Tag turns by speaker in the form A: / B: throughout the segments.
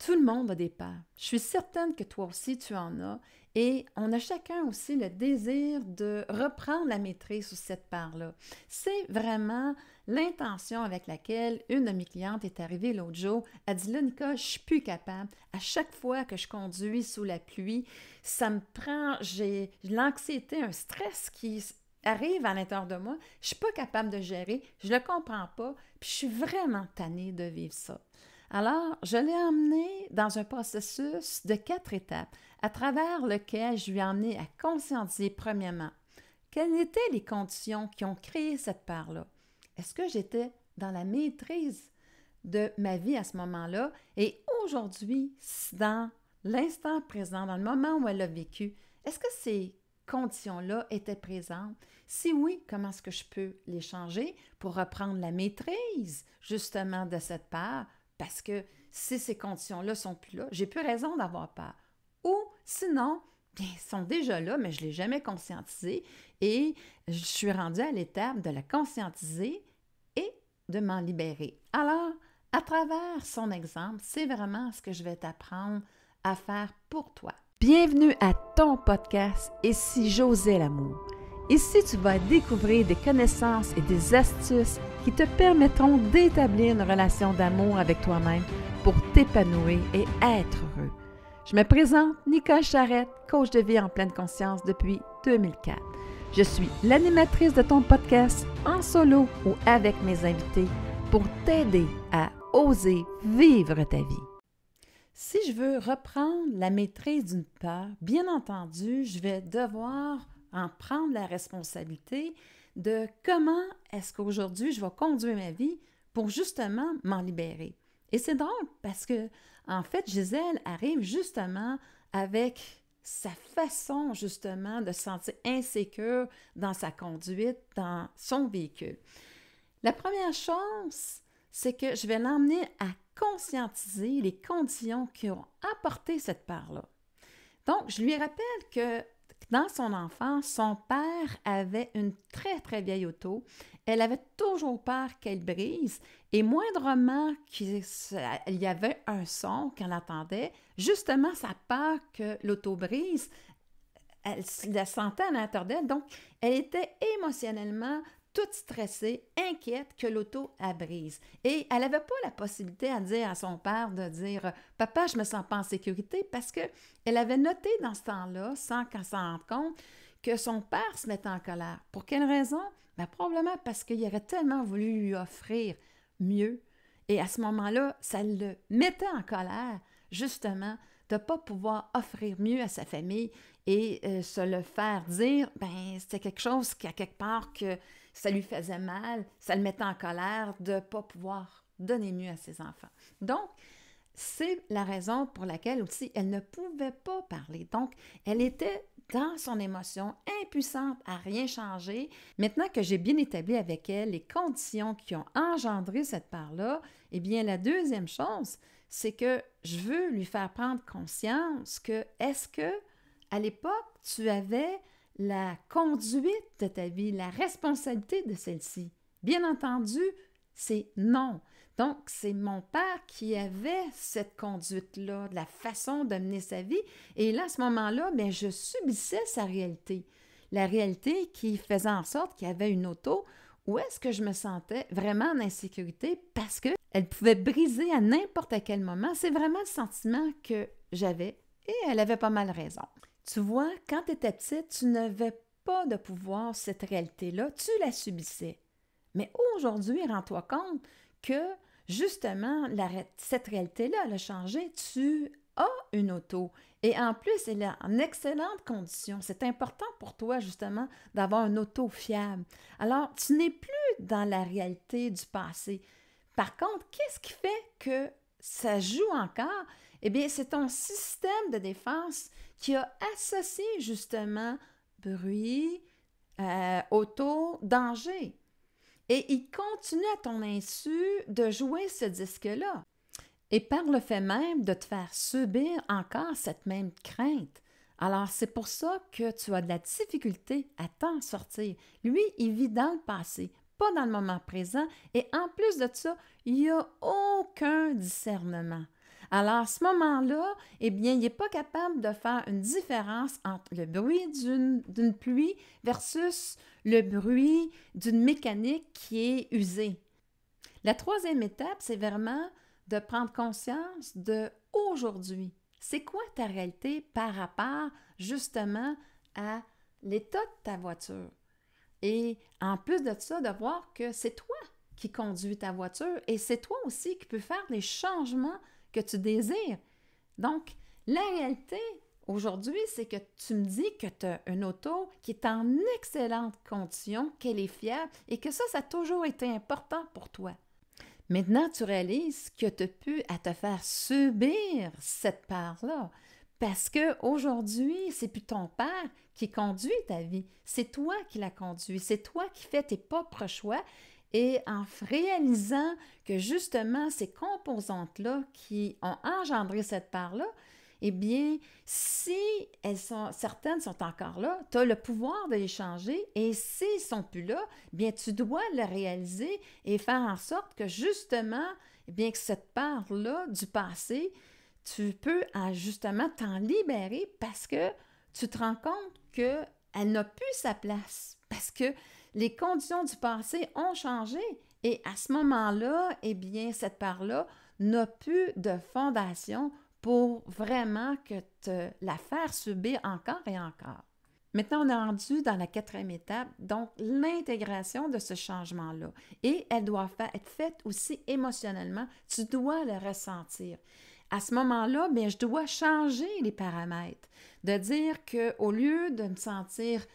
A: Tout le monde a des peurs. Je suis certaine que toi aussi, tu en as. Et on a chacun aussi le désir de reprendre la maîtrise sur cette part-là. C'est vraiment l'intention avec laquelle une de mes clientes est arrivée l'autre jour. Elle dit, là, Nicole, je ne suis plus capable. À chaque fois que je conduis sous la pluie, ça me prend, j'ai l'anxiété, un stress qui arrive à l'intérieur de moi. Je ne suis pas capable de gérer, je ne le comprends pas, puis je suis vraiment tannée de vivre ça. Alors, je l'ai emmenée dans un processus de 4 étapes à travers lequel je lui ai emmené à conscientiser premièrement quelles étaient les conditions qui ont créé cette part-là. Est-ce que j'étais dans la maîtrise de ma vie à ce moment-là? Et aujourd'hui, dans l'instant présent, dans le moment où elle a vécu, est-ce que ces conditions-là étaient présentes? Si oui, comment est-ce que je peux les changer pour reprendre la maîtrise justement de cette part? Parce que si ces conditions-là ne sont plus là, j'ai plus raison d'avoir peur. Ou sinon, bien, ils sont déjà là, mais je ne l'ai jamais conscientisé et je suis rendue à l'étape de la conscientiser et de m'en libérer. Alors, à travers son exemple, c'est vraiment ce que je vais t'apprendre à faire pour toi. Bienvenue à ton podcast « Et si j'osais l'amour ». Ici, tu vas découvrir des connaissances et des astuces qui te permettront d'établir une relation d'amour avec toi-même pour t'épanouir et être heureux. Je me présente Nicole Charrette, coach de vie en pleine conscience depuis 2004. Je suis l'animatrice de ton podcast en solo ou avec mes invités pour t'aider à oser vivre ta vie. Si je veux reprendre la maîtrise d'une peur, bien entendu, je vais devoir en prendre la responsabilité de comment est-ce qu'aujourd'hui je vais conduire ma vie pour justement m'en libérer. Et c'est drôle parce que, en fait, Gisèle arrive justement avec sa façon justement de se sentir insécure dans sa conduite, dans son véhicule. La première chose, c'est que je vais l'emmener à conscientiser les conditions qui ont apporté cette part-là. Donc, je lui rappelle que dans son enfance, son père avait une très, très vieille auto. Elle avait toujours peur qu'elle brise et moindrement qu'il y avait un son qu'elle entendait, justement, sa peur que l'auto brise, elle la sentait à l'intérieur d'elle. Donc, elle était émotionnellement toute stressée, inquiète que l'auto brise. Et elle n'avait pas la possibilité à dire à son père de dire « Papa, je ne me sens pas en sécurité » parce qu'elle avait noté dans ce temps-là, sans qu'elle s'en rende compte, que son père se mettait en colère. Pour quelle raison? Bien, probablement parce qu'il aurait tellement voulu lui offrir mieux. Et à ce moment-là, ça le mettait en colère, justement, de ne pas pouvoir offrir mieux à sa famille et se le faire dire, bien, c'était quelque chose qu'à quelque part que ça lui faisait mal, ça le mettait en colère de ne pas pouvoir donner mieux à ses enfants. Donc, c'est la raison pour laquelle aussi elle ne pouvait pas parler. Donc, elle était dans son émotion, impuissante à rien changer. Maintenant que j'ai bien établi avec elle les conditions qui ont engendré cette part-là, eh bien, la deuxième chose, c'est que je veux lui faire prendre conscience que est-ce que à l'époque, tu avais la conduite de ta vie, la responsabilité de celle-ci? Bien entendu, c'est non. Donc, c'est mon père qui avait cette conduite-là, la façon de mener sa vie. Et là, à ce moment-là, bien, je subissais sa réalité. La réalité qui faisait en sorte qu'il y avait une auto où est-ce que je me sentais vraiment en insécurité parce qu'elle pouvait briser à n'importe quel moment. C'est vraiment le sentiment que j'avais et elle avait pas mal raison. Tu vois, quand tu étais petite, tu n'avais pas de pouvoir, cette réalité-là, tu la subissais. Mais aujourd'hui, rends-toi compte que, justement, cette réalité-là, elle a changé. Tu as une auto et en plus, elle est en excellente condition. C'est important pour toi, justement, d'avoir une auto fiable. Alors, tu n'es plus dans la réalité du passé. Par contre, qu'est-ce qui fait que ça joue encore? Eh bien, c'est ton système de défense qui a associé justement bruit, auto, danger. Et il continue à ton insu de jouer ce disque-là. Et par le fait même de te faire subir encore cette même crainte. Alors, c'est pour ça que tu as de la difficulté à t'en sortir. Lui, il vit dans le passé, pas dans le moment présent. Et en plus de ça, il n'y a aucun discernement. Alors, à ce moment-là, eh bien, il n'est pas capable de faire une différence entre le bruit d'une pluie versus le bruit d'une mécanique qui est usée. La troisième étape, c'est vraiment de prendre conscience de aujourd'hui. C'est quoi ta réalité par rapport justement à l'état de ta voiture? Et en plus de ça, de voir que c'est toi qui conduis ta voiture et c'est toi aussi qui peux faire les changements que tu désires. Donc, la réalité aujourd'hui, c'est que tu me dis que tu as une auto qui est en excellente condition, qu'elle est fiable et que ça a toujours été important pour toi. Maintenant, tu réalises que tu as pu à te faire subir cette part-là. Parce qu'aujourd'hui, c'est plus ton père qui conduit ta vie. C'est toi qui la conduis. C'est toi qui fais tes propres choix. Et en réalisant que justement ces composantes-là qui ont engendré cette part-là, eh bien, si certaines sont encore là, tu as le pouvoir de les changer et s'ils ne sont plus là, bien, tu dois le réaliser et faire en sorte que justement, eh bien, que cette part-là du passé, tu peux justement t'en libérer parce que tu te rends compte qu'elle n'a plus sa place, parce que les conditions du passé ont changé et à ce moment-là, eh bien, cette part-là n'a plus de fondation pour vraiment que te la faire subir encore et encore. Maintenant, on est rendu dans la quatrième étape, donc l'intégration de ce changement-là. Et elle doit être faite aussi émotionnellement. Tu dois le ressentir. À ce moment-là, bien, je dois changer les paramètres. De dire qu'au lieu de me sentir,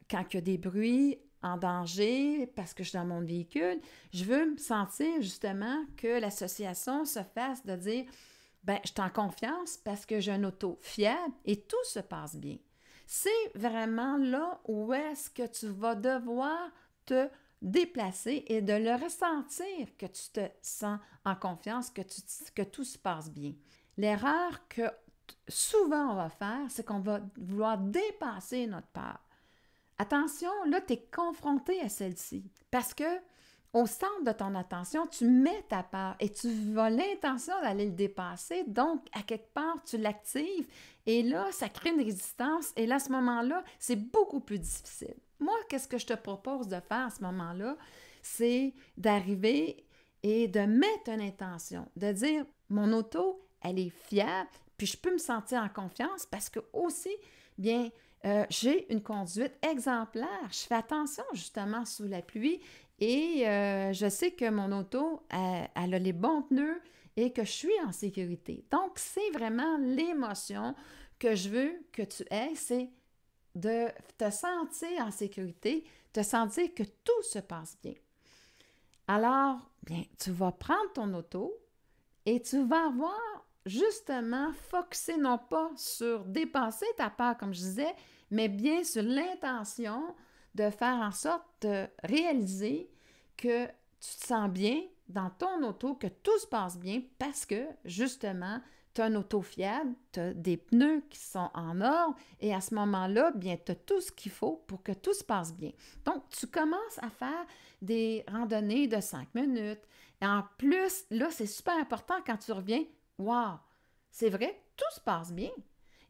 A: quand il y a des bruits, en danger parce que je suis dans mon véhicule, je veux me sentir justement que l'association se fasse de dire bien, je suis en confiance parce que j'ai un auto fiable et tout se passe bien. C'est vraiment là où est-ce que tu vas devoir te déplacer et de le ressentir que tu te sens en confiance, que tout se passe bien. L'erreur que souvent on va faire, c'est qu'on va vouloir dépasser notre peur. Attention, là, tu es confronté à celle-ci parce que au centre de ton attention, tu mets ta peur et tu as l'intention d'aller le dépasser. Donc, à quelque part, tu l'actives et là, ça crée une résistance et là, à ce moment-là, c'est beaucoup plus difficile. Moi, qu'est-ce que je te propose de faire à ce moment-là? C'est d'arriver et de mettre une intention, de dire, mon auto, elle est fiable, puis je peux me sentir en confiance parce que aussi, bien, j'ai une conduite exemplaire. Je fais attention justement sous la pluie et je sais que mon auto, elle a les bons pneus et que je suis en sécurité. Donc, c'est vraiment l'émotion que je veux que tu aies, c'est de te sentir en sécurité, te sentir que tout se passe bien. Alors, bien, tu vas prendre ton auto et tu vas avoir justement focusé non pas sur dépasser ta peur, comme je disais, mais bien sur l'intention de faire en sorte de réaliser que tu te sens bien dans ton auto, que tout se passe bien parce que, justement, tu as un auto fiable, tu as des pneus qui sont en ordre et à ce moment-là, bien, tu as tout ce qu'il faut pour que tout se passe bien. Donc, tu commences à faire des randonnées de 5 minutes. Et en plus, là, c'est super important quand tu reviens. Wow! C'est vrai, tout se passe bien.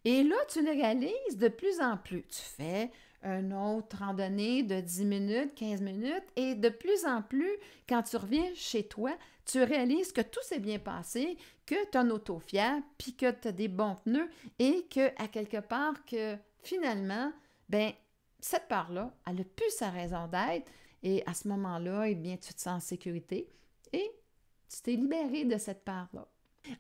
A: Et là, tu le réalises de plus en plus. Tu fais une autre randonnée de 10 minutes, 15 minutes, et de plus en plus, quand tu reviens chez toi, tu réalises que tout s'est bien passé, que tu as un auto fiable, puis que tu as des bons pneus, et que à quelque part, que finalement, bien, cette part-là, elle n'a plus sa raison d'être, et à ce moment-là, eh bien, tu te sens en sécurité, et tu t'es libéré de cette part-là.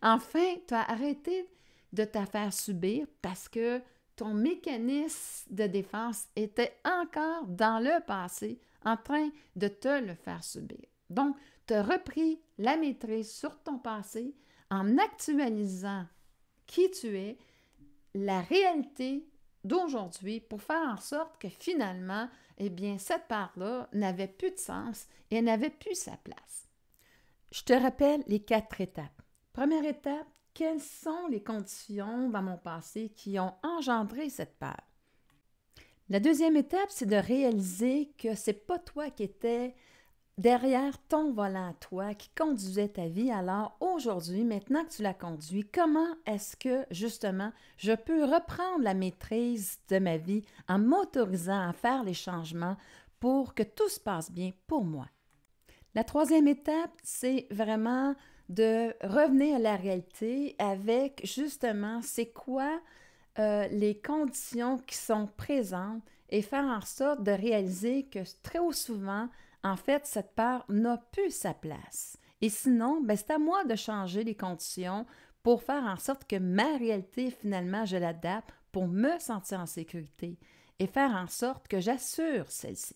A: Enfin, tu as arrêté de te faire subir parce que ton mécanisme de défense était encore dans le passé en train de te le faire subir. Donc, tu as repris la maîtrise sur ton passé en actualisant qui tu es, la réalité d'aujourd'hui pour faire en sorte que finalement, eh bien, cette part-là n'avait plus de sens et elle n'avait plus sa place. Je te rappelle les 4 étapes. Première étape, quelles sont les conditions dans mon passé qui ont engendré cette peur? La deuxième étape, c'est de réaliser que ce n'est pas toi qui étais derrière ton volant à toi qui conduisait ta vie. Alors aujourd'hui, maintenant que tu la conduis, comment est-ce que justement je peux reprendre la maîtrise de ma vie en m'autorisant à faire les changements pour que tout se passe bien pour moi? La troisième étape, c'est vraiment de revenir à la réalité avec justement c'est quoi les conditions qui sont présentes et faire en sorte de réaliser que très souvent, en fait, cette peur n'a plus sa place. Et sinon, ben, c'est à moi de changer les conditions pour faire en sorte que ma réalité, finalement, je l'adapte pour me sentir en sécurité et faire en sorte que j'assure celle-ci.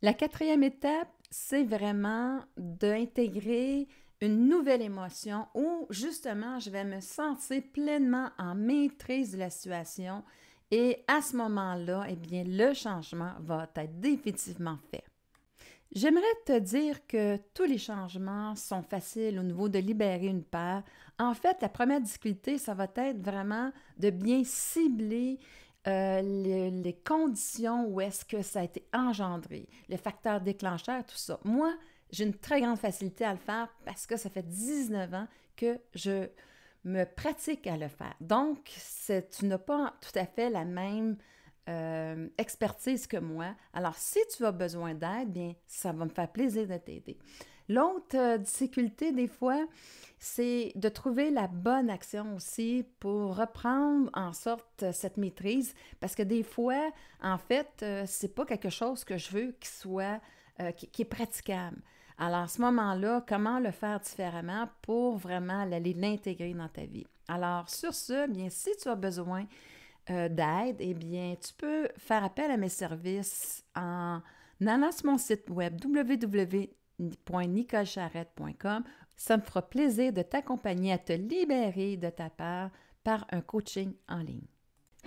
A: La quatrième étape, c'est vraiment d'intégrer une nouvelle émotion où justement je vais me sentir pleinement en maîtrise de la situation et à ce moment-là, eh bien, le changement va être définitivement fait. J'aimerais te dire que tous les changements sont faciles au niveau de libérer une peur. En fait, la première difficulté, ça va être vraiment de bien cibler les conditions où est-ce que ça a été engendré, le facteur déclencheur, tout ça. Moi, j'ai une très grande facilité à le faire parce que ça fait 19 ans que je me pratique à le faire. Donc, tu n'as pas tout à fait la même expertise que moi. Alors, si tu as besoin d'aide, bien, ça va me faire plaisir de t'aider. L'autre difficulté, des fois, c'est de trouver la bonne action aussi pour reprendre en sorte cette maîtrise, parce que des fois, en fait, c'est pas quelque chose que je veux qui soit, qui est praticable. Alors, à ce moment-là, comment le faire différemment pour vraiment aller l'intégrer dans ta vie? Alors, sur ce, bien, si tu as besoin d'aide, eh bien, tu peux faire appel à mes services en allant sur mon site web www.nicolecharette.com. Ça me fera plaisir de t'accompagner à te libérer de ta peur par un coaching en ligne.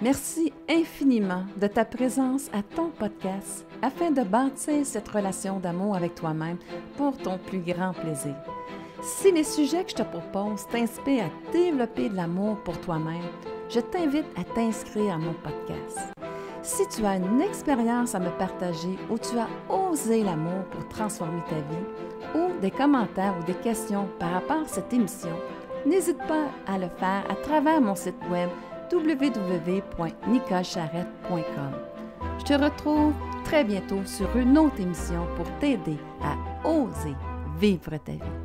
A: Merci infiniment de ta présence à ton podcast afin de bâtir cette relation d'amour avec toi-même pour ton plus grand plaisir. Si les sujets que je te propose t'inspirent à développer de l'amour pour toi-même, je t'invite à t'inscrire à mon podcast. Si tu as une expérience à me partager où tu as osé l'amour pour transformer ta vie, ou des commentaires ou des questions par rapport à cette émission, n'hésite pas à le faire à travers mon site web www.nicolecharette.com. Je te retrouve très bientôt sur une autre émission pour t'aider à oser vivre ta vie.